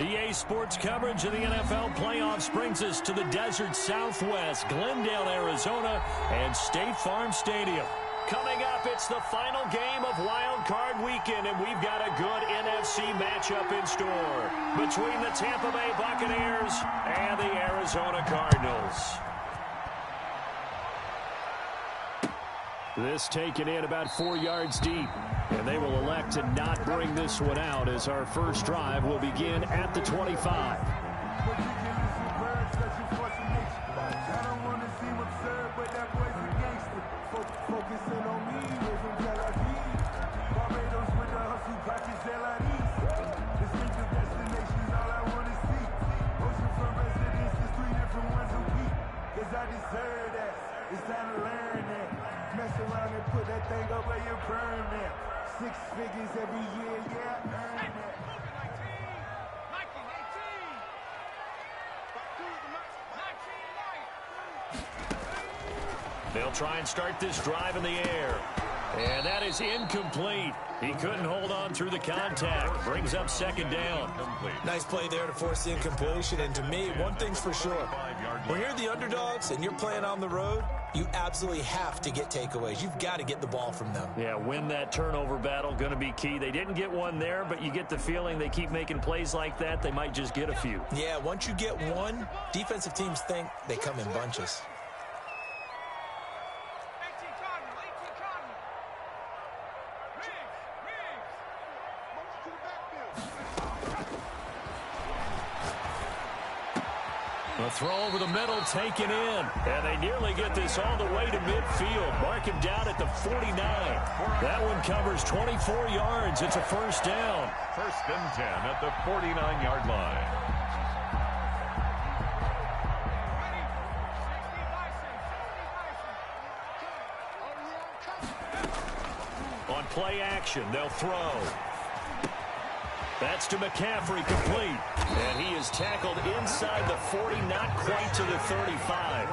EA Sports coverage of the NFL playoffs brings us to the desert Southwest, Glendale, Arizona, and State Farm Stadium. Coming up, it's the final game of Wild Card Weekend, and we've got a good NFC matchup in store between the Tampa Bay Buccaneers and the Arizona Cardinals. This taken in about 4 yards deep, and they will elect to not bring this one out as our first drive will begin at the 25. Six figures every year, yeah, earn it. They'll try and start this drive in the air. And that is incomplete. He couldn't hold on through the contact. Brings up second down. Nice play there to force the incompletion. And to me, one thing's for sure. When you're the underdogs and you're playing on the road, you absolutely have to get takeaways. You've got to get the ball from them. Yeah, win that turnover battle, going to be key. They didn't get one there, but you get the feeling they keep making plays like that, they might just get a few. Yeah, once you get one, defensive teams think they come in bunches. A throw over the middle taken in. And they nearly get this all the way to midfield. Mark him down at the 49. That one covers 24 yards. It's a first down. First and 10 at the 49-yard line. On play action, they'll throw. That's to McCaffrey, complete. And he is tackled inside the 40, not quite to the 35.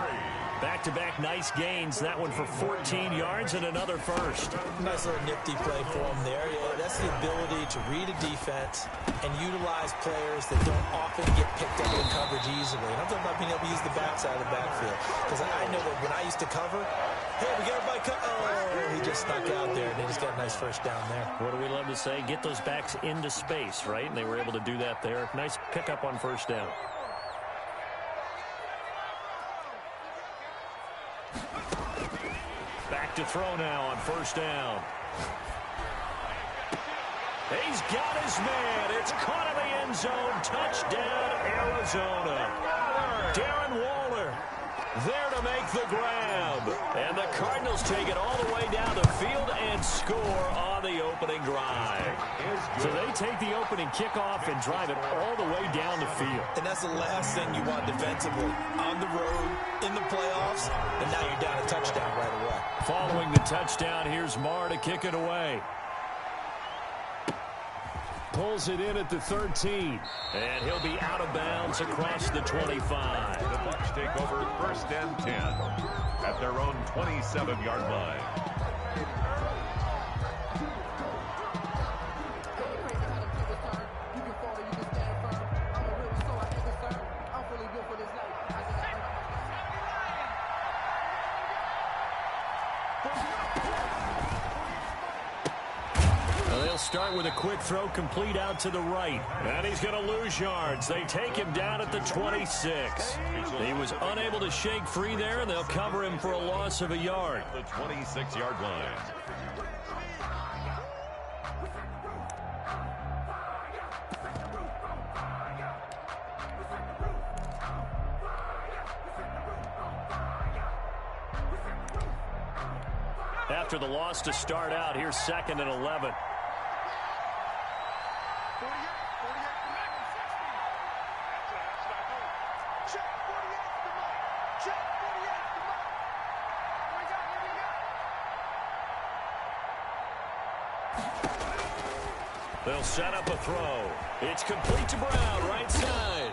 Back-to-back nice gains. That one for 14 yards and another first. Nice little nifty play for him there. Yeah, that's the ability to read a defense and utilize players that don't often get picked up in coverage easily. And I'm talking about being able to use the backside of the backfield. Because I know that when I used to cover, hey, we got everybody cut. Oh, he just snuck out there, and they just got a nice first down there. What do we love to say? Get those backs into space, right? And they were able to do that there. Nice pickup on first down. Back to throw now on first down. He's got his man. It's caught in the end zone. Touchdown, Arizona. Darren Waller there to make the grab. And the Cardinals take it all the way down the field and score on the opening drive. So they take the opening kickoff and drive it all the way down the field. And that's the last thing you want defensively. On the road, in the playoffs, and now you're down a touchdown right away. Following the touchdown, here's Marr to kick it away. Pulls it in at the 13. And he'll be out of bounds across the 25. The Bucs take over first and 10 at their own 27-yard line. Start with a quick throw complete out to the right. And he's going to lose yards. They take him down at the 26. He was unable to shake free there, and they'll cover him for a loss of a yard. The 26-yard line. After the loss to start out, here's second and 11. They'll set up a throw. It's complete to Brown, right side.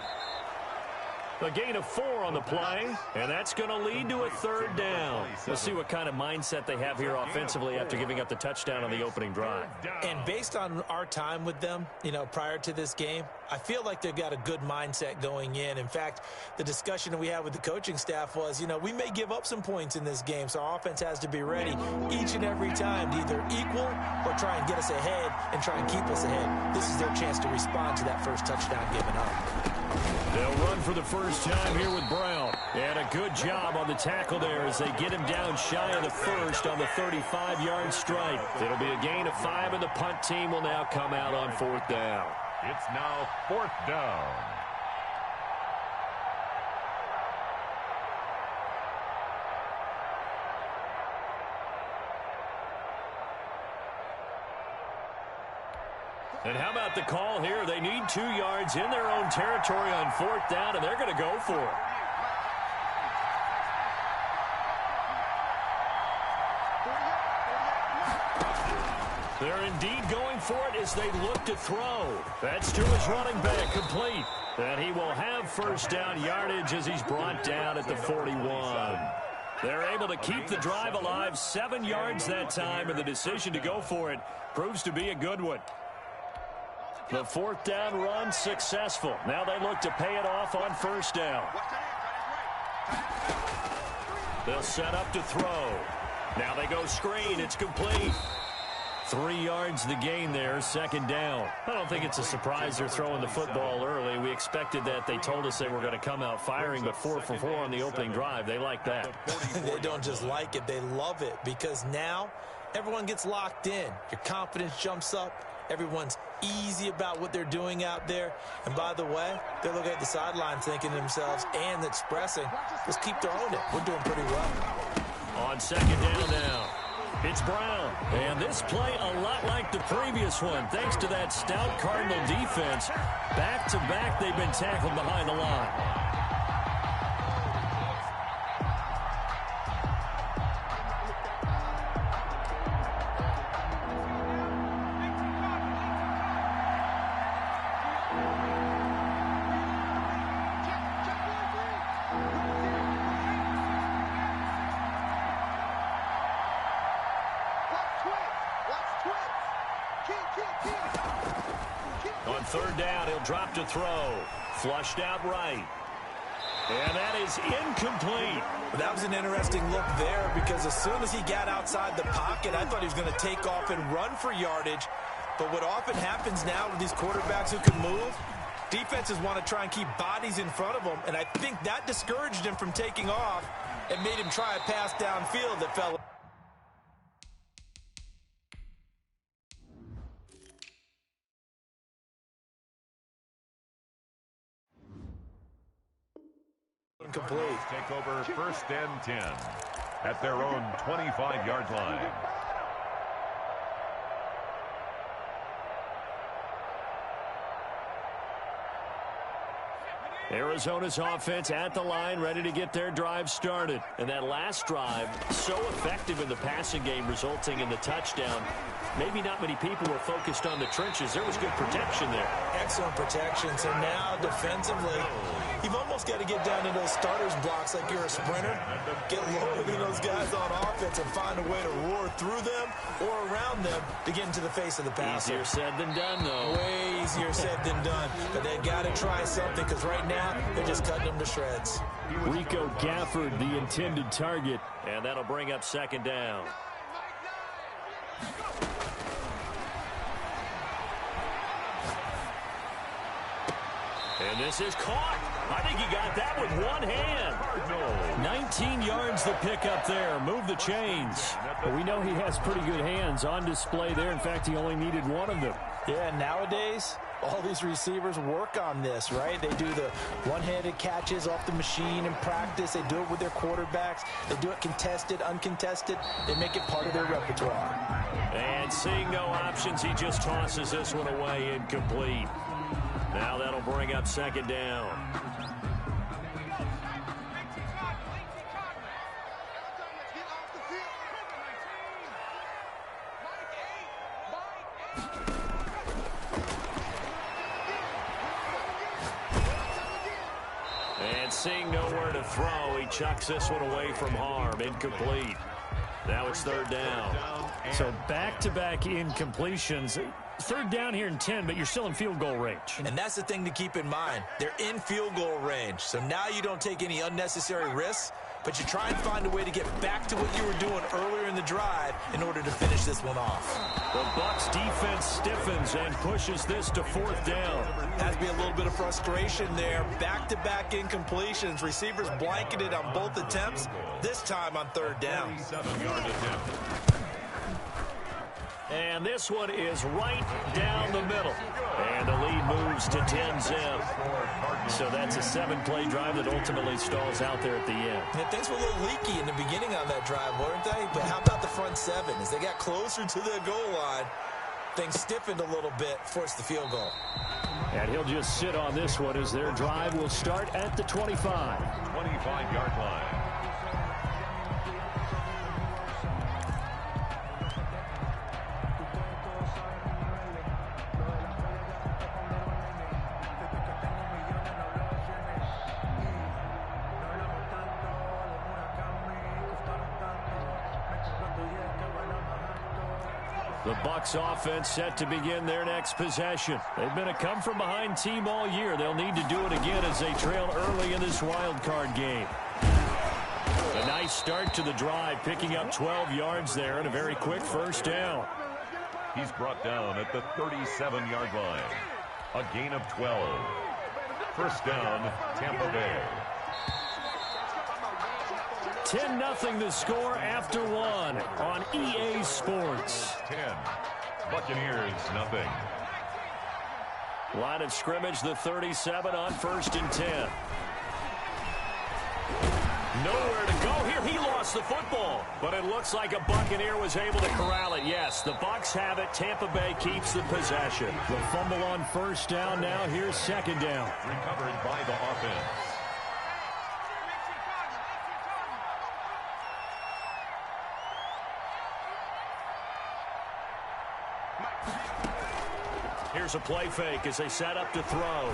A gain of 4 on the play, and that's going to lead to a 3rd down. Let's see what kind of mindset they have here offensively after giving up the touchdown on the opening drive. And based on our time with them, prior to this game, I feel like they've got a good mindset going in. In fact, the discussion that we had with the coaching staff was, we may give up some points in this game, so our offense has to be ready each and every time to either equal or try and get us ahead and try and keep us ahead. This is their chance to respond to that first touchdown given up. They'll run for the first time here with Brown. And a good job on the tackle there as they get him down shy of the first on the 35-yard stripe. It'll be a gain of 5, and the punt team will now come out on 4th down. It's now 4th down. And how about the call here? They need 2 yards in their own territory on 4th down, and they're going to go for it. They're indeed going for it as they look to throw. That's to his running back, complete. And he will have first down yardage as he's brought down at the 41. They're able to keep the drive alive, 7 yards that time, and the decision to go for it proves to be a good one. The 4th down run successful. Now they look to pay it off on first down. They'll set up to throw. Now they go screen. It's complete. 3 yards the gain there, 2nd down. I don't think it's a surprise they're throwing the football early. We expected that. They told us they were going to come out firing, but 4 for 4 on the opening drive. They like that. They don't just like it. They love it because now everyone gets locked in. Your confidence jumps up. Everyone's easy about what they're doing out there. And by the way, they're looking at the sideline thinking to themselves and expressing, let's keep throwing it. We're doing pretty well. On 2nd down now, it's Brown. And this play a lot like the previous one. Thanks to that stout Cardinal defense, back-to-back they've been tackled behind the line. On 3rd down, he'll drop to throw. Flushed out right. And that is incomplete. That was an interesting look there because as soon as he got outside the pocket, I thought he was going to take off and run for yardage. But what often happens now with these quarterbacks who can move, defenses want to try and keep bodies in front of them. And I think that discouraged him from taking off and made him try a pass downfield that fell. Incomplete. Take over 1st and 10 at their own 25-yard line. Arizona's offense at the line, ready to get their drive started. And that last drive, so effective in the passing game, resulting in the touchdown. Maybe not many people were focused on the trenches. There was good protection there. Excellent protection. So now defensively, you've almost got to get down to those starters blocks like you're a sprinter. Get lower than those guys on offense and find a way to roar through them or around them to get into the face of the passer. Easier said than done, though. Way easier said than done. But they got to try something because right now they're just cutting them to shreds. Rico Gafford, the intended target. And that'll bring up 2nd down. And this is caught. I think he got that with one hand. 19 yards the pickup there. Move the chains. Well, we know he has pretty good hands on display there. In fact, he only needed one of them. Yeah, nowadays, all these receivers work on this, right? They do the one-handed catches off the machine in practice. They do it with their quarterbacks. They do it contested, uncontested. They make it part of their repertoire. And seeing no options, he just tosses this one away, incomplete. Now that'll bring up 2nd down. And seeing nowhere to throw, he chucks this one away from harm. Incomplete. Now it's third down. So back-to-back incompletions. Third down here in 10, but you're still in field goal range. And that's the thing to keep in mind. They're in field goal range. So now you don't take any unnecessary risks, but you try and find a way to get back to what you were doing earlier in the drive in order to finish this one off. The Bucs defense stiffens and pushes this to fourth down. Has to be a little bit of frustration there. Back-to-back incompletions. Receivers blanketed on both attempts, this time on third down. 7-yard attempt. And this one is right down the middle. And the lead moves to 10-zip. So that's a 7-play drive that ultimately stalls out there at the end. And things were a little leaky in the beginning on that drive, weren't they? But how about the front seven? As they got closer to the goal line, things stiffened a little bit, forced the field goal. And he'll just sit on this one as their drive will start at the 25. 25-yard line. The Bucs offense set to begin their next possession. They've been a come-from-behind team all year. They'll need to do it again as they trail early in this wild card game. A nice start to the drive, picking up 12 yards there and a very quick first down. He's brought down at the 37-yard line. A gain of 12. First down, Tampa Bay. 10-0 the score after one on EA Sports. 10. Buccaneers, nothing. Line of scrimmage, the 37 on 1st and 10. Nowhere to go here. He lost the football, but it looks like a Buccaneer was able to corral it. Yes, the Bucs have it. Tampa Bay keeps the possession. The fumble on first down now. Here's second down. Recovered by the offense. Here's a play fake as they set up to throw.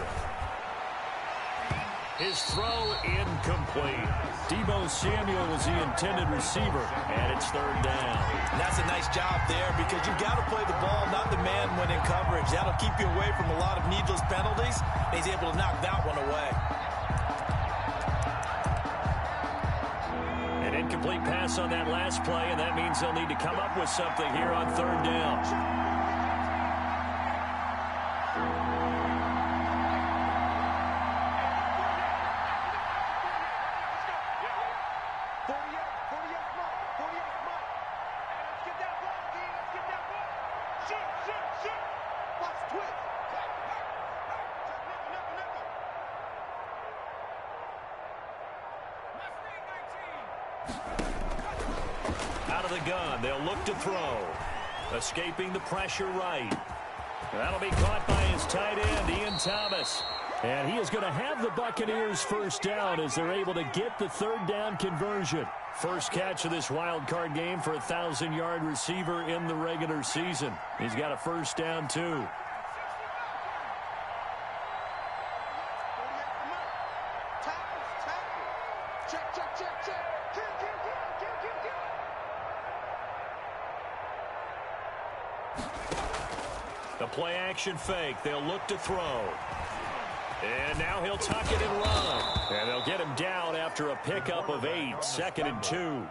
His throw incomplete. Deebo Samuel was the intended receiver, and it's third down. And that's a nice job there because you've got to play the ball, not the man when in coverage. That'll keep you away from a lot of needless penalties, and he's able to knock that one away. An incomplete pass on that last play, and that means they'll need to come up with something here on third down. Out of the gun, they'll look to throw. Escaping the pressure right. That'll be caught by his tight end, Ian Thomas. And he is going to have the Buccaneers first down as they're able to get the third down conversion. First catch of this wild card game for a 1,000-yard receiver in the regular season. He's got a first down, too. The play-action fake. They'll look to throw. And now he'll tuck it and run. And they'll get him down after a pickup of 8, 2nd and 2.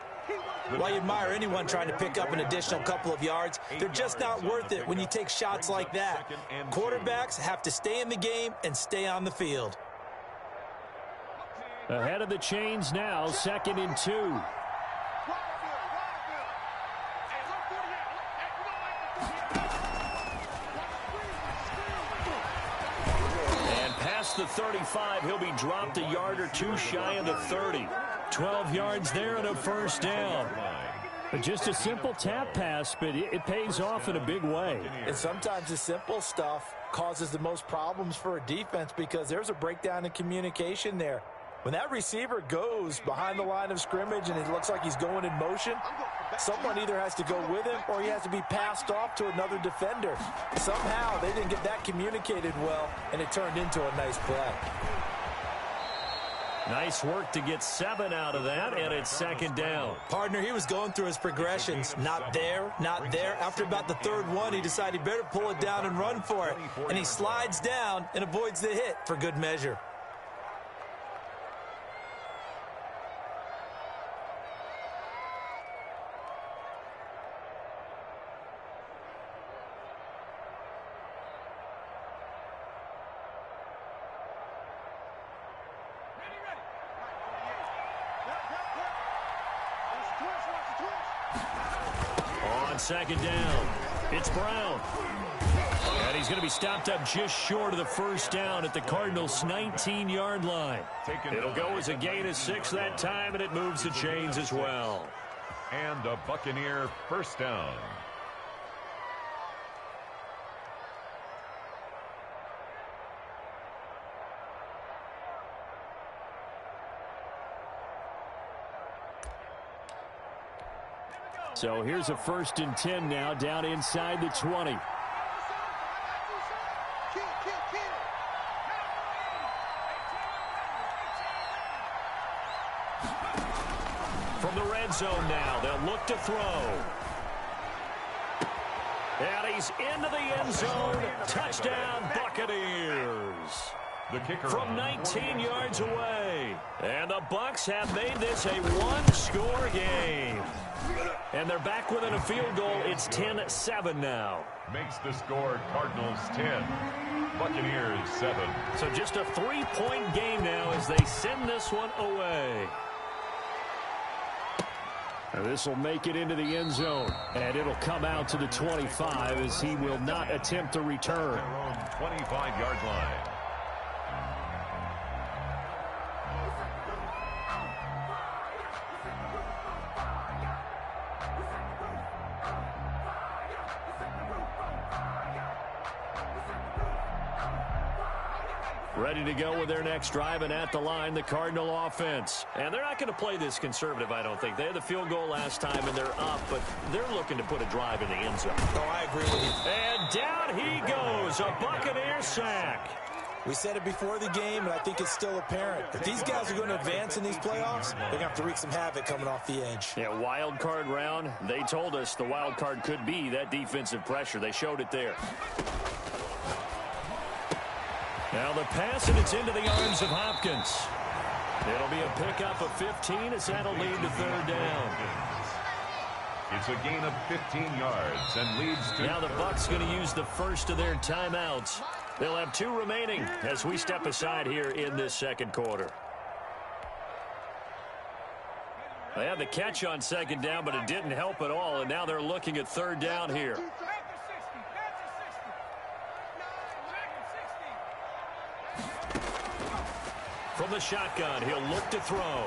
Well, I admire anyone trying to pick up an additional couple of yards. They're just not worth it when you take shots like that. Quarterbacks have to stay in the game and stay on the field. Ahead of the chains now, 2nd and 2. The 35, he'll be dropped a yard or two shy of the 30. 12 yards there and a first down. Just a simple tap pass, but it pays off in a big way. And sometimes the simple stuff causes the most problems for a defense because there's a breakdown in communication there. When that receiver goes behind the line of scrimmage and it looks like he's going in motion, someone either has to go with him or he has to be passed off to another defender. Somehow they didn't get that communicated well, and it turned into a nice play. Nice work to get 7 out of that, and it's second down. Partner, he was going through his progressions. Not there, not there. After about the third one, he decided he better pull it down and run for it. And he slides down and avoids the hit for good measure. On second down, it's Brown. And he's going to be stopped up just short of the first down at the Cardinals' 19-yard line. It'll go as a gain of 6 that time, and it moves the chains as well. And a Buccaneer first down. So here's a 1st and 10 now, down inside the 20. From the red zone now, they'll look to throw. And he's into the end zone. Touchdown, Buccaneers. The kicker From 19 yards away. And the Bucs have made this a one-score game. And they're back within a field goal. It's 10-7 now. makes the score Cardinals 10, Buccaneers 7. So just a 3-point game now as they send this one away. This will make it into the end zone, and it'll come out to the 25 as he will not attempt to return. Their own 25-yard line. Ready to go with their next drive, and at the line, the Cardinal offense. And they're not going to play this conservative, I don't think. They had the field goal last time, and they're up, but they're looking to put a drive in the end zone. Oh, I agree with you. And down he goes, a Buccaneer sack. We said it before the game, and I think it's still apparent. If these guys are going to advance in these playoffs, they're going to have to wreak some havoc coming off the edge. Yeah, wild card round. They told us the wild card could be that defensive pressure. They showed it there. Now the pass, and it's into the arms of Hopkins. It'll be a pickup of 15 as that'll lead to third down. It's a gain of 15 yards and leads to... Now the Bucs going to use the first of their timeouts. They'll have 2 remaining as we step aside here in this second quarter. They had the catch on second down, but it didn't help at all, and now they're looking at third down here. From the shotgun, he'll look to throw.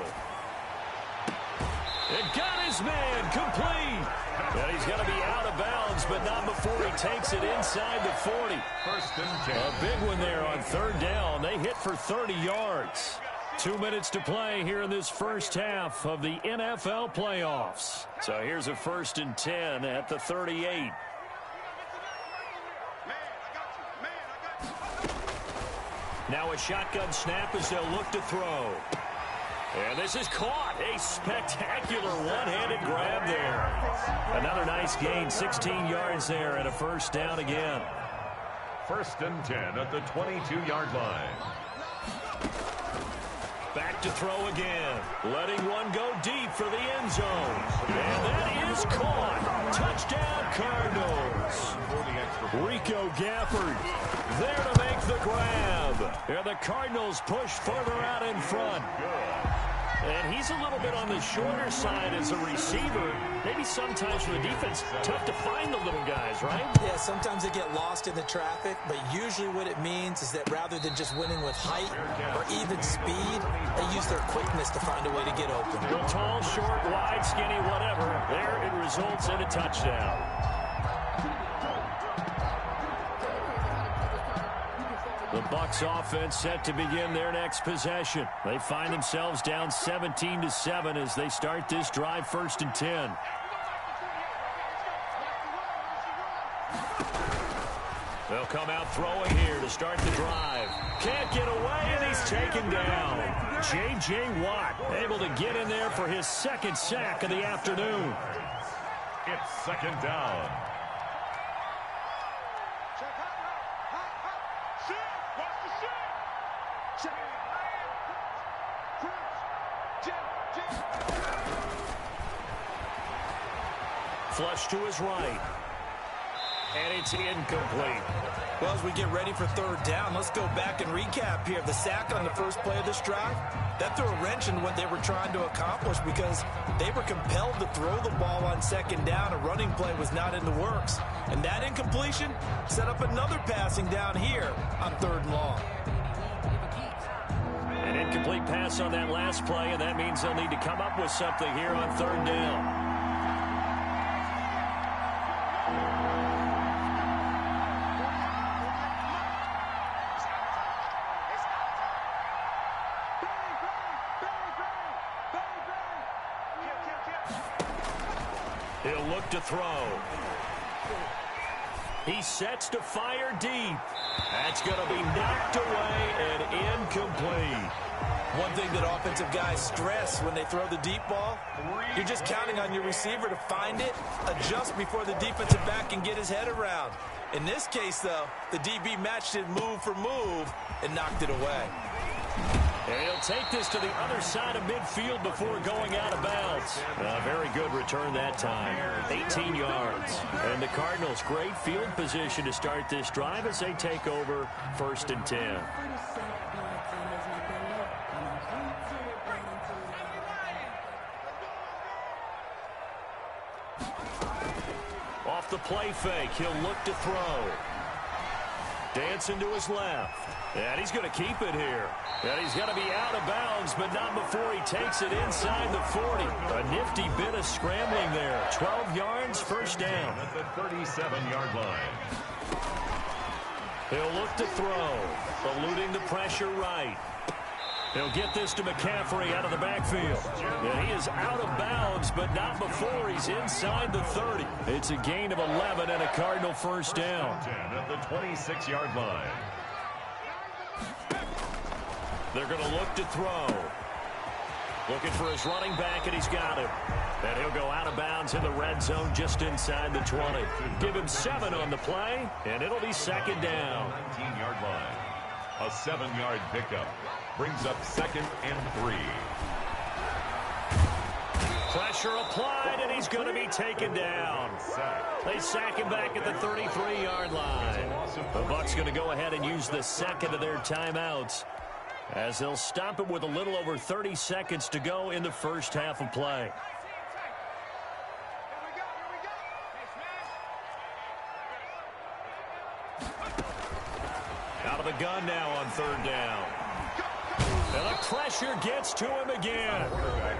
It got his man complete. And he's going to be out of bounds, but not before he takes it inside the 40. First and 10. A big one there on third down. They hit for 30 yards. 2 minutes to play here in this first half of the NFL playoffs. So here's a 1st and 10 at the 38. Now a shotgun snap as they'll look to throw. And this is caught. A spectacular one-handed grab there. Another nice gain, 16 yards there, and a first down again. First and 10 at the 22-yard line. Back to throw again. Letting one go deep for the end zone. And that is caught. Touchdown, Cardinals. Rico Gafford there to make the grab. And the Cardinals push further out in front. And he's a little bit on the shorter side as a receiver. Maybe sometimes for the defense, tough to find the little guys, right? Yeah, sometimes they get lost in the traffic, but usually what it means is that rather than just winning with height or even speed, they use their quickness to find a way to get open. Go tall, short, wide, skinny, whatever. There it results in a touchdown. The Bucs offense set to begin their next possession. They find themselves down 17-7 as they start this drive, 1st and 10. 2 They'll come out throwing here to start the drive. Can't get away, and he's taken down. J.J. Watt able to get in there for his second sack of the afternoon. It's second down. Flush to his right. And it's incomplete. Well, as we get ready for third down, let's go back and recap here. The sack on the first play of this drive, that threw a wrench in what they were trying to accomplish because they were compelled to throw the ball on second down. A running play was not in the works. And that incompletion set up another passing down here on third and long. An incomplete pass on that last play, and that means they'll need to come up with something here on third down. He'll look to throw. He sets to fire deep. That's going to be knocked away and incomplete. One thing that offensive guys stress when they throw the deep ball, you're just counting on your receiver to find it, adjust before the defensive back can get his head around. In this case, though, the DB matched it move for move and knocked it away. And he'll take this to the other side of midfield before going out of bounds. A very good return that time. 18 yards. And the Cardinals, great field position to start this drive as they take over 1st and 10. Off the play fake, he'll look to throw. Dancing to his left. And he's going to keep it here. And he's going to be out of bounds, but not before he takes it inside the 40. A nifty bit of scrambling there. 12 yards, first down. At the 37-yard line. He'll look to throw. Eluding the pressure right. He'll get this to McCaffrey out of the backfield. And he is out of bounds, but not before he's inside the 30. It's a gain of 11 and a Cardinal first down. 10 at the 26-yard line. They're going to look to throw. Looking for his running back, and he's got him. And he'll go out of bounds in the red zone just inside the 20. Give him 7 on the play, and it'll be second down. 19-yard line. A 7-yard pickup. Brings up 2nd and 3. Pressure applied, and he's going to be taken down. They sack him back at the 33-yard line. The Bucs going to go ahead and use the second of their timeouts as they'll stop it with a little over 30 seconds to go in the first half of play. Out of the gun now on third down. And the pressure gets to him again.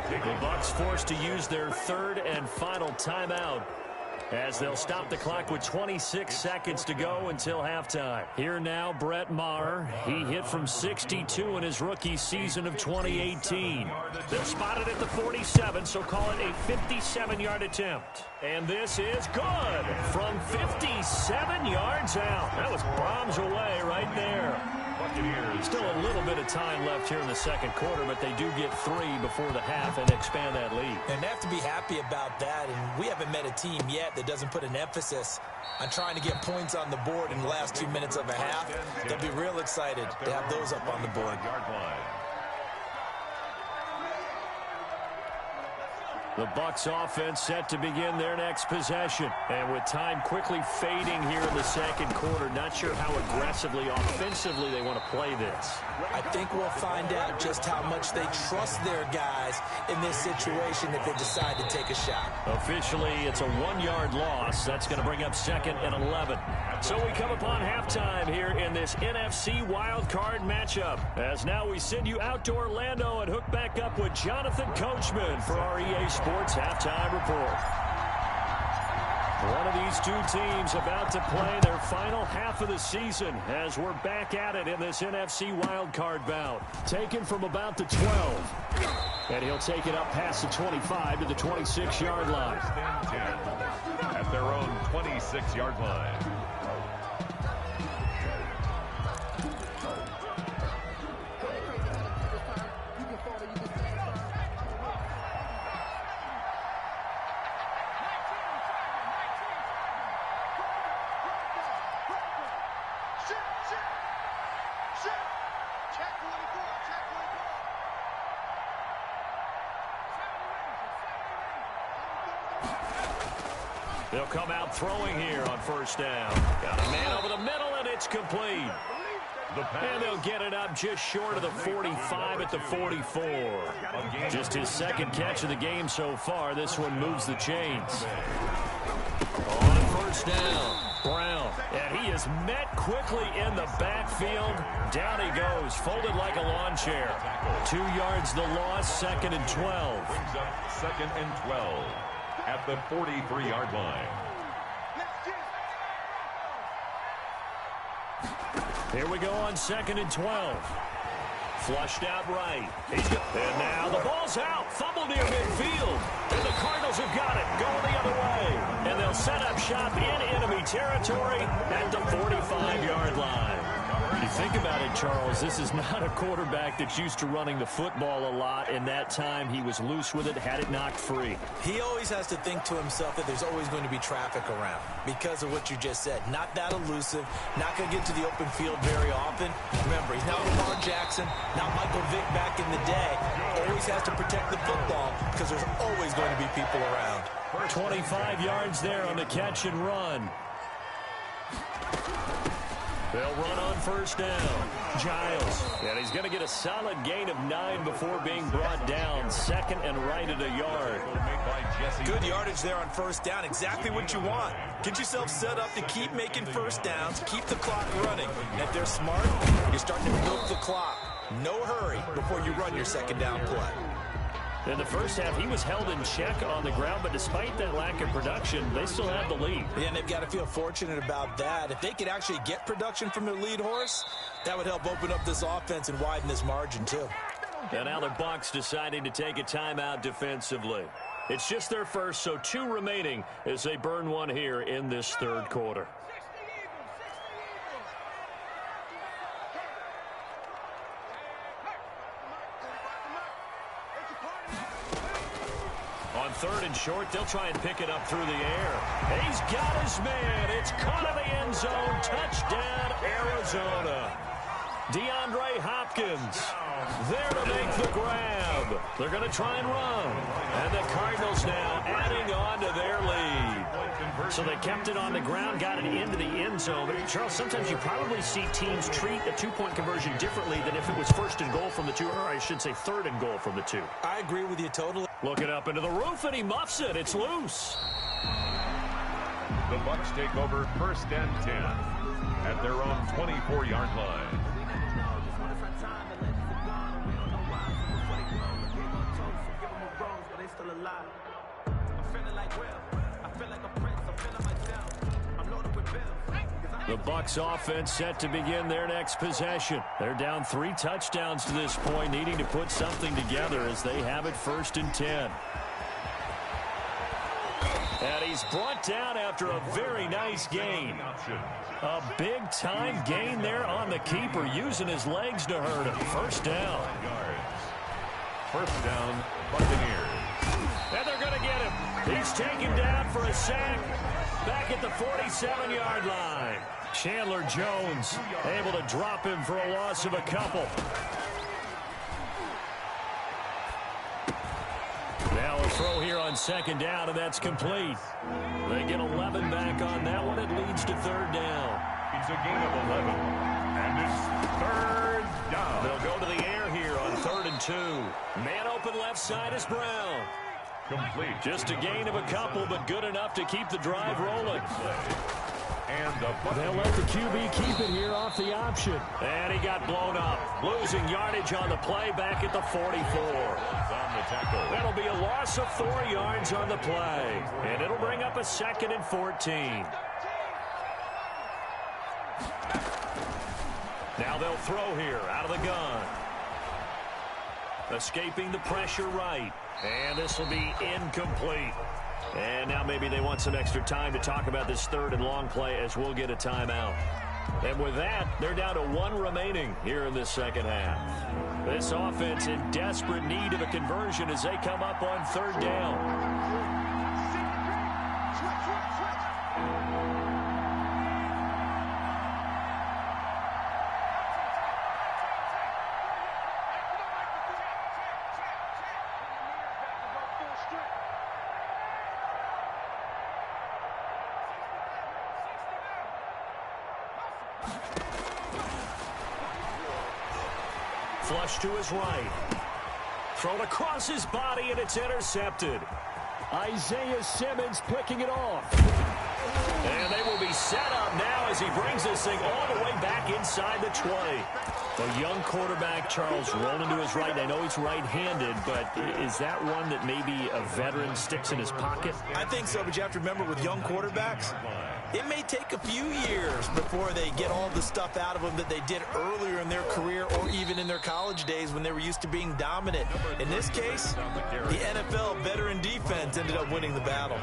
The Bucs forced to use their third and final timeout as they'll stop the clock with 26 seconds to go until halftime. Here now, Brett Maher. He hit from 62 in his rookie season of 2018. They'll spot it at the 47, so call it a 57-yard attempt. And this is good from 57 yards out. That was bombs away right there. Still a little bit of time left here in the second quarter, but they do get 3 before the half and expand that lead. And they have to be happy about that, and we haven't met a team yet that doesn't put an emphasis on trying to get points on the board in the last 2 minutes of a half. They'll be real excited to have those up on the board. The Bucs offense set to begin their next possession. And with time quickly fading here in the second quarter, not sure how aggressively, offensively they want to play this. I think we'll find out just how much they trust their guys in this situation if they decide to take a shot. Officially, it's a 1-yard loss. That's going to bring up 2nd and 11. So we come upon halftime here in this NFC Wild Card matchup. As now we send you out to Orlando and hook back up with Jonathan Coachman for our EA Sports Halftime Report. One of these two teams about to play their final half of the season as we're back at it in this NFC Wild Card bout. Taken from about the 12. And he'll take it up past the 25 to the 26-yard line. At their own 26-yard line. They'll come out throwing here on first down. Got a man over the middle, and it's complete. And they'll get it up just short of the 45 at the 44. Just his second catch of the game so far. This one moves the chains. On first down, Brown. And he is met quickly in the backfield. Down he goes, folded like a lawn chair. 2 yards the loss, 2nd and 12. Brings up 2nd and 12 at the 43-yard line. Here we go on 2nd and 12. Flushed out right. And now the ball's out. Fumble near midfield. And the Cardinals have got it. Going the other way. And they'll set up shop in enemy territory at the 45-yard line. You think about it, Charles, this is not a quarterback that's used to running the football a lot. In that time, he was loose with it, had it knocked free. He always has to think to himself that there's always going to be traffic around because of what you just said. Not that elusive, not going to get to the open field very often. Remember, he's not Lamar Jackson, not Michael Vick back in the day. Always has to protect the football because there's always going to be people around. 25 yards there on the catch and run. They'll run on first down. Giles. And he's going to get a solid gain of 9 before being brought down. 2nd and right at a yard. Good yardage there on first down. Exactly what you want. Get yourself set up to keep making first downs. Keep the clock running. And if they're smart, you're starting to milk the clock. No hurry before you run your second down play. In the first half, he was held in check on the ground, but despite that lack of production, they still have the lead. Yeah, and they've got to feel fortunate about that. If they could actually get production from their lead horse, that would help open up this offense and widen this margin, too. And now the Bucs deciding to take a timeout defensively. It's just their first, so 2 remaining as they burn one here in this third quarter. On 3rd and short, they'll try and pick it up through the air. He's got his man. It's caught in the end zone. Touchdown, Arizona. DeAndre Hopkins there to make the grab. They're going to try and run. And the Cardinals now adding on to their lead. So they kept it on the ground, got it into the end zone. But, Charles, sometimes you probably see teams treat a 2-point conversion differently than if it was 1st and goal from the 2, or I should say 3rd and goal from the 2. I agree with you totally. Looking up into the roof, and he muffs it. It's loose. The Bucs take over 1st and 10 at their own 24-yard line. The Bucs offense set to begin their next possession. They're down 3 touchdowns to this point, needing to put something together as they have it 1st and 10. And he's brought down after a very nice gain. A big-time gain there on the keeper, using his legs to hurt him. 1st down. 1st down, Buccaneers. And they're going to get him. He's taken down for a sack back at the 47-yard line. Chandler Jones able to drop him for a loss of a couple. Now a throw here on 2nd down, and that's complete. They get 11 back on that one. It leads to 3rd down. It's a gain of 11, and it's 3rd down. They'll go to the air here on 3rd and 2. Man open left side is Brown. Complete. Just a gain of a couple, but good enough to keep the drive rolling. And they'll let the QB keep it here off the option. And he got blown up. Losing yardage on the play back at the 44. That'll be a loss of 4 yards on the play. And it'll bring up a 2nd and 14. Now they'll throw here out of the gun. Escaping the pressure right. And this will be incomplete. And now maybe they want some extra time to talk about this 3rd and long play as we'll get a timeout. And with that, they're down to 1 remaining here in this 2nd half. This offense in desperate need of a conversion as they come up on 3rd down. Flush to his right. Thrown across his body, and it's intercepted. Isaiah Simmons picking it off. And they will be set up now as he brings this thing all the way back inside the 20. A young quarterback, Charles, rolling to his right. I know he's right-handed, but is that one that maybe a veteran sticks in his pocket? I think so, but you have to remember with young quarterbacks, it may take a few years before they get all the stuff out of them that they did earlier in their career or even in their college days when they were used to being dominant. In this case, the NFL veteran defense ended up winning the battle.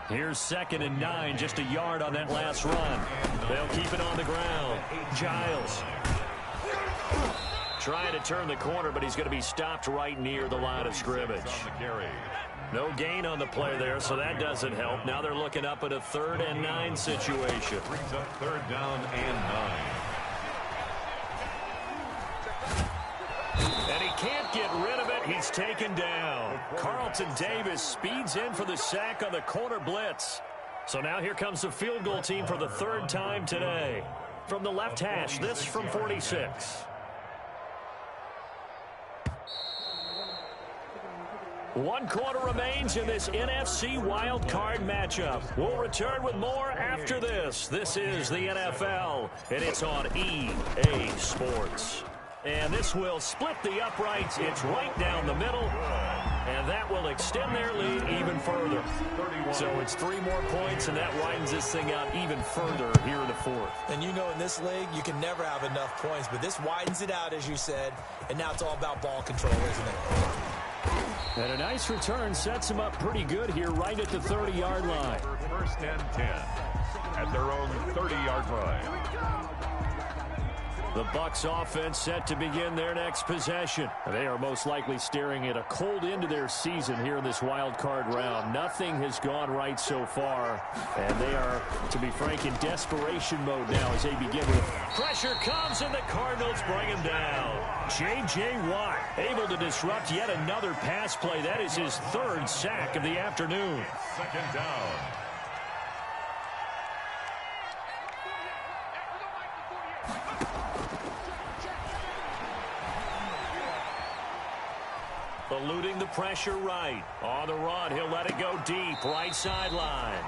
Here's 2nd and 9, just a yard on that last run. They'll keep it on the ground. Giles trying to turn the corner, but he's going to be stopped right near the line of scrimmage. No gain on the play there, so that doesn't help. Now they're looking up at a 3rd and 9 situation. Brings up 3rd down and 9. And he can't get rid of it. He's taken down. Carlton Davis speeds in for the sack on the corner blitz. So now here comes the field goal team for the 3rd time today. From the left hash, this from 46. One quarter remains in this NFC wild card matchup. We'll return with more after this. This is the NFL, and it's on EA Sports. And this will split the uprights. It's right down the middle, and that will extend their lead even further. So it's 3 more points, and that widens this thing out even further here in the 4th. And you know in this league, you can never have enough points, but this widens it out, as you said, and now it's all about ball control, isn't it? And a nice return sets him up pretty good here right at the 30-yard line. 1st and 10 at their own 30-yard line. The Bucs offense set to begin their next possession. They are most likely staring at a cold end to their season here in this wild card round. Nothing has gone right so far, and they are, to be frank, in desperation mode now as they begin with pressure comes, and the Cardinals bring him down. J.J. Watt able to disrupt yet another pass play. That is his 3rd sack of the afternoon. 2nd down. Eluding the pressure right. On the run, he'll let it go deep. Right sideline.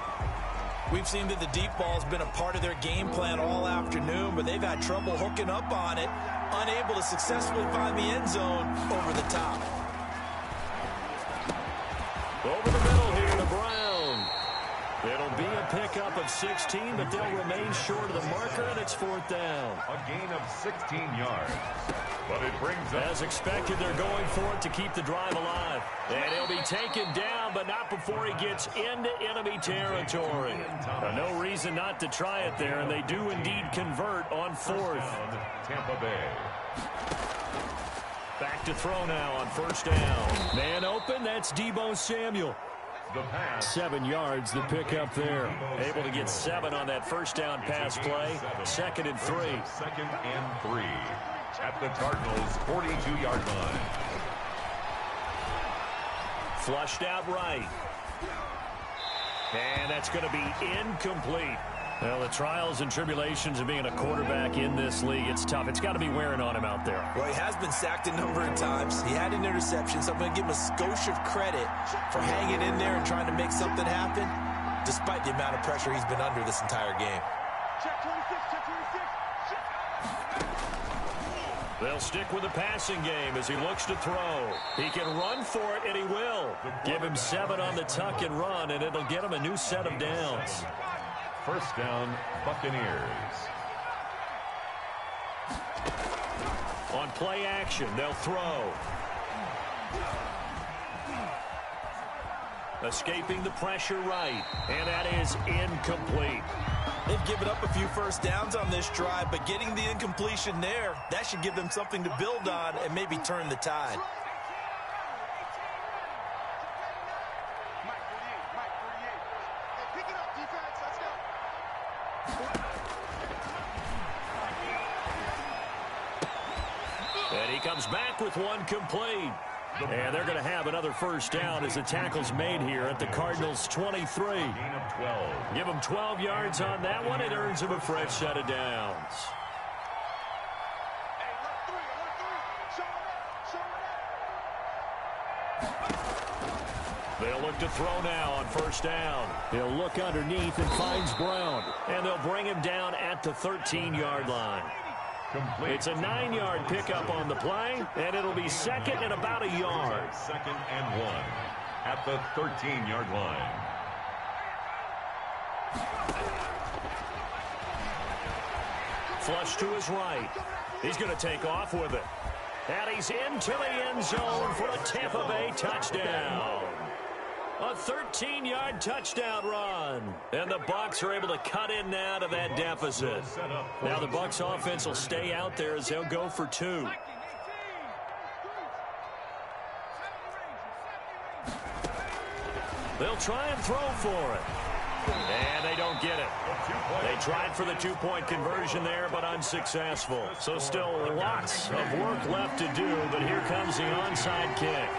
We've seen that the deep ball's been a part of their game plan all afternoon, but they've had trouble hooking up on it, unable to successfully find the end zone over the top. Over the middle here to Brown. It'll be a pickup of 16, but they'll remain short of the marker, and it's 4th down. A gain of 16 yards. But it brings up... As expected, they're going for it to keep the drive alive. And he'll be taken down, but not before he gets into enemy territory. No reason not to try it there, and they do indeed convert on 4th. Tampa Bay. Back to throw now on 1st down. Man open, that's Deebo Samuel. The pass. 7 yards, the pickup there. Able to get 7 on that 1st down pass play. 2nd and 3. 2nd and 3. At the Cardinals' 42-yard line. Flushed out right. And that's going to be incomplete. Well, the trials and tribulations of being a quarterback in this league, it's tough. It's got to be wearing on him out there. Well, he has been sacked a number of times. He had an interception, so I'm going to give him a skosh of credit for hanging in there and trying to make something happen, despite the amount of pressure he's been under this entire game. Check 26, check 26. They'll stick with the passing game as he looks to throw. He can run for it, and he will. Give him 7 on the tuck and run, and it'll get him a new set of downs. 1st down, Buccaneers. On play action, they'll throw. Escaping the pressure right, and that is incomplete. They've given up a few 1st downs on this drive, but getting the incompletion there, that should give them something to build on and maybe turn the tide. And he comes back with one complete. And they're going to have another first down as the tackle's made here at the Cardinals' 23. Gain of 12. Give them 12 yards on that one. It earns them a fresh set of downs. They'll look to throw now on first down. He'll look underneath and finds Brown. And they'll bring him down at the 13-yard line. Complete. It's a 9-yard pickup on the play, and it'll be second and about a yard. 2nd and 1 at the 13-yard line. Flush to his right. He's going to take off with it. And he's into the end zone for a Tampa Bay touchdown. A 13-yard touchdown run. And the Bucs are able to cut in now to that deficit. Now the Bucs offense will stay out there as they'll go for 2. They'll try and throw for it. And they don't get it. They tried for the 2-point conversion there, but unsuccessful. So still lots of work left to do, but here comes the onside kick.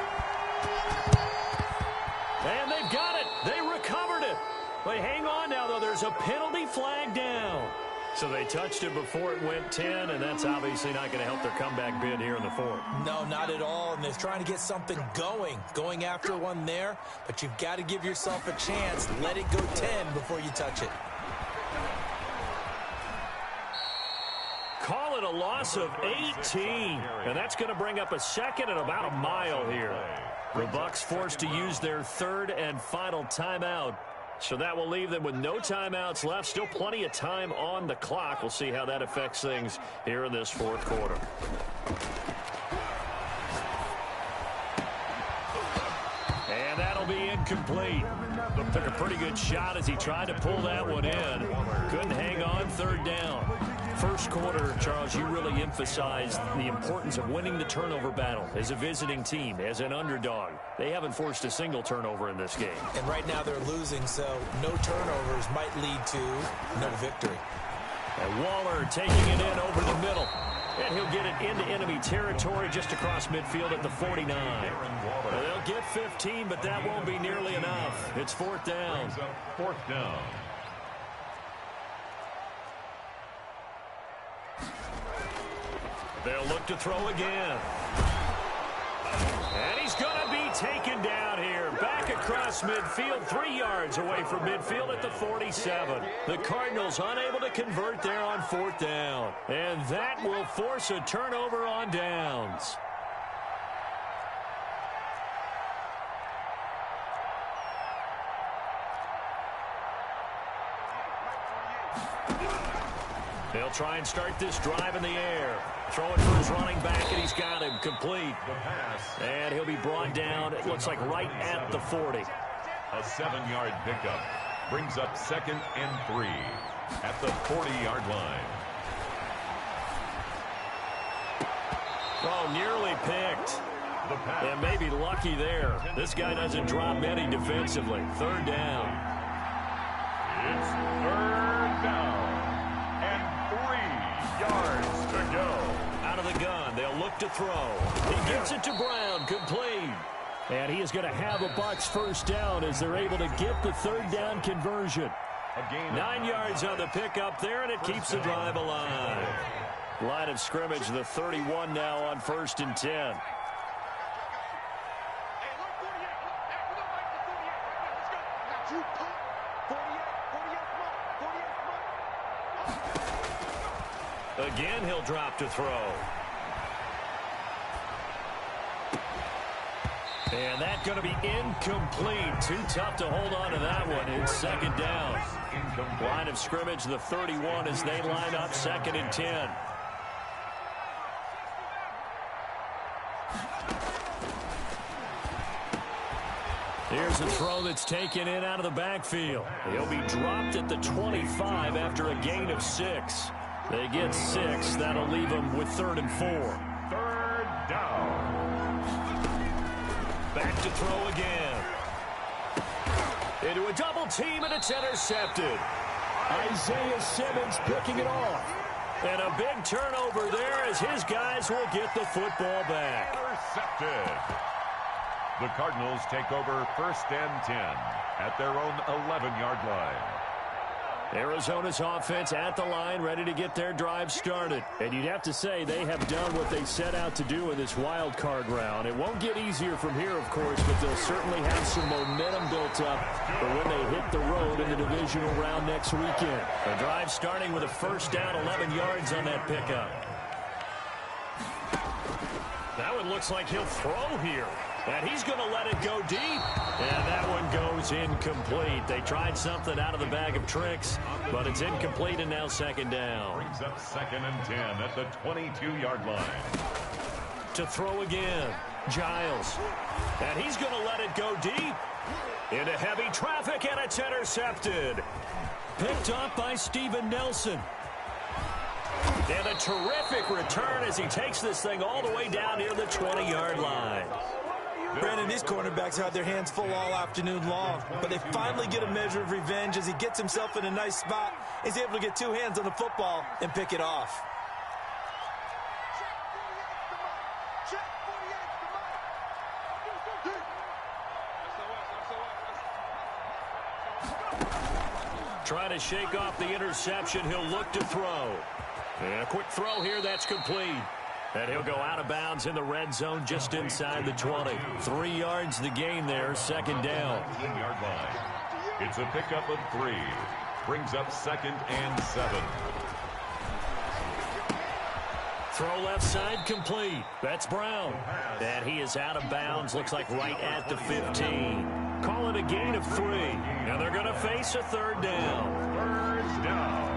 And they've got it. They recovered it. But hang on now, though. There's a penalty flag down. So they touched it before it went 10, and that's obviously not going to help their comeback bid here in the 4th. No, not at all. And they're trying to get something going after one there. But you've got to give yourself a chance. Let it go 10 before you touch it. Call it a loss of 18. And that's going to bring up a second and about a mile here. The Bucs forced to use their 3rd and final timeout. So that will leave them with no timeouts left. Still plenty of time on the clock. We'll see how that affects things here in this 4th quarter. And that'll be incomplete. Took a pretty good shot as he tried to pull that one in. Couldn't hang on 3rd down. First quarter, Charles, you really emphasized the importance of winning the turnover battle as a visiting team, as an underdog. They haven't forced a single turnover in this game. And right now they're losing, so no turnovers might lead to no victory. And Waller taking it in over the middle. And he'll get it into enemy territory just across midfield at the 49. They'll get 15, but that won't be nearly enough. It's 4th down. 4th down. They'll look to throw again. And he's going to be taken down here. Back across midfield, 3 yards away from midfield at the 47. The Cardinals unable to convert there on 4th down. And that will force a turnover on downs. They'll try and start this drive in the air. Throw it for his running back, and he's got him complete. The pass. And he'll be brought down, it looks like right at the 40. A 7-yard pickup brings up 2nd and 3 at the 40-yard line. Oh, nearly picked. The pass. And maybe lucky there. This guy doesn't drop many defensively. 3rd down. It's 3rd down. And 3 yards to go. Out of the gun, they'll look to throw. He gets it to Brown, complete. And he is going to have a Bucs first down as they're able to get the 3rd down conversion. 9 yards on the pickup there, and it keeps the drive alive. Line of scrimmage, the 31 now on 1st and 10. Again, he'll drop to throw. And that's going to be incomplete. Too tough to hold on to that one. It's 2nd down. Line of scrimmage, the 31 as they line up 2nd and 10. Here's a throw that's taken in out of the backfield. He'll be dropped at the 25 after a gain of 6. They get 6. That'll leave them with 3rd and 4. 3rd down. Back to throw again. Into a double team, and it's intercepted. Isaiah Simmons picking it off. And a big turnover there as his guys will get the football back. Intercepted. The Cardinals take over 1st and 10 at their own 11-yard line. Arizona's offense at the line, ready to get their drive started. And you'd have to say they have done what they set out to do in this wild card round. It won't get easier from here, of course, but they'll certainly have some momentum built up for when they hit the road in the divisional round next weekend. The drive starting with a 1st down, 11 yards on that pickup. That one looks like he'll throw here. And he's going to let it go deep. And that one goes incomplete. They tried something out of the bag of tricks, but it's incomplete and now 2nd down. Brings up 2nd and 10 at the 22-yard line. To throw again, Giles. And he's going to let it go deep. Into heavy traffic, and it's intercepted. Picked up by Steven Nelson. And a terrific return as he takes this thing all the way down near the 20-yard line. Brandon, these cornerbacks had their hands full all afternoon long, but they finally get a measure of revenge as he gets himself in a nice spot. He's able to get 2 hands on the football and pick it off. Trying to shake off the interception. He'll look to throw. And a quick throw here. That's complete. And he'll go out of bounds in the red zone just inside the 20. 3 yards the gain there. 2nd down. 10-yard line. It's a pickup of 3. Brings up 2nd and 7. Throw left side complete. That's Brown. And he is out of bounds. Looks like right at the 15. Call it a gain of 3. And they're going to face a 3rd down. 3rd down.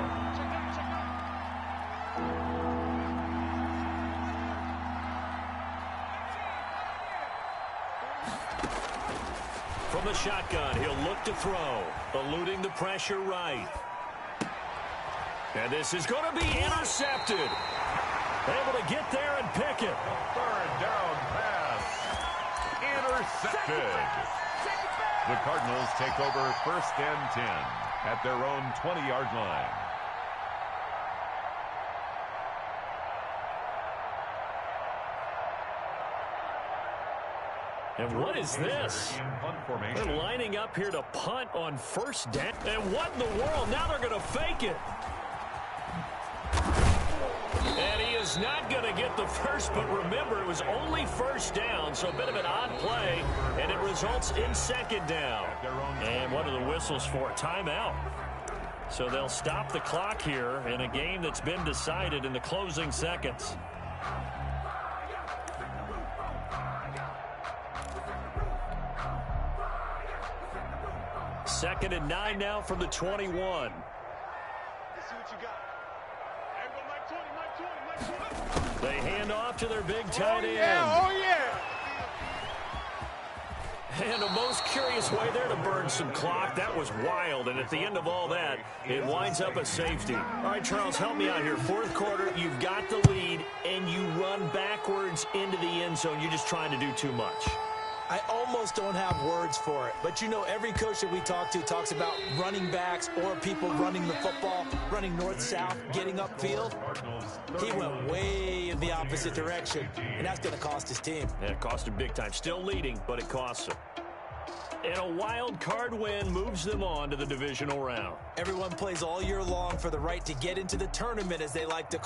From the shotgun, he'll look to throw. Eluding the pressure right. And this is going to be intercepted. Able to get there and pick it. 3rd down pass. Intercepted. The Cardinals take over 1st and 10 at their own 20-yard line. And what is this? They're lining up here to punt on 1st down. And what in the world? Now they're going to fake it. And he is not going to get the first, but remember, it was only 1st down, so a bit of an odd play, and it results in 2nd down. And what are the whistles for? Timeout. So they'll stop the clock here in a game that's been decided in the closing seconds. Second and 9 now from the 21. Let's see what you got. Everybody, Mike 20. They hand off to their big tight end. Oh, yeah. And a most curious way there to burn some clock. That was wild, and at the end of all that, it winds up a safety. All right, Charles, help me out here. 4th quarter, you've got the lead, and you run backwards into the end zone. You're just trying to do too much. I almost don't have words for it, but you know every coach that we talk to talks about running backs or people running the football, running north-south, getting upfield. He went way in the opposite direction, and that's going to cost his team. And it cost him big time. Still leading, but it costs him. And a wild card win moves them on to the divisional round. Everyone plays all year long for the right to get into the tournament, as they like to call it.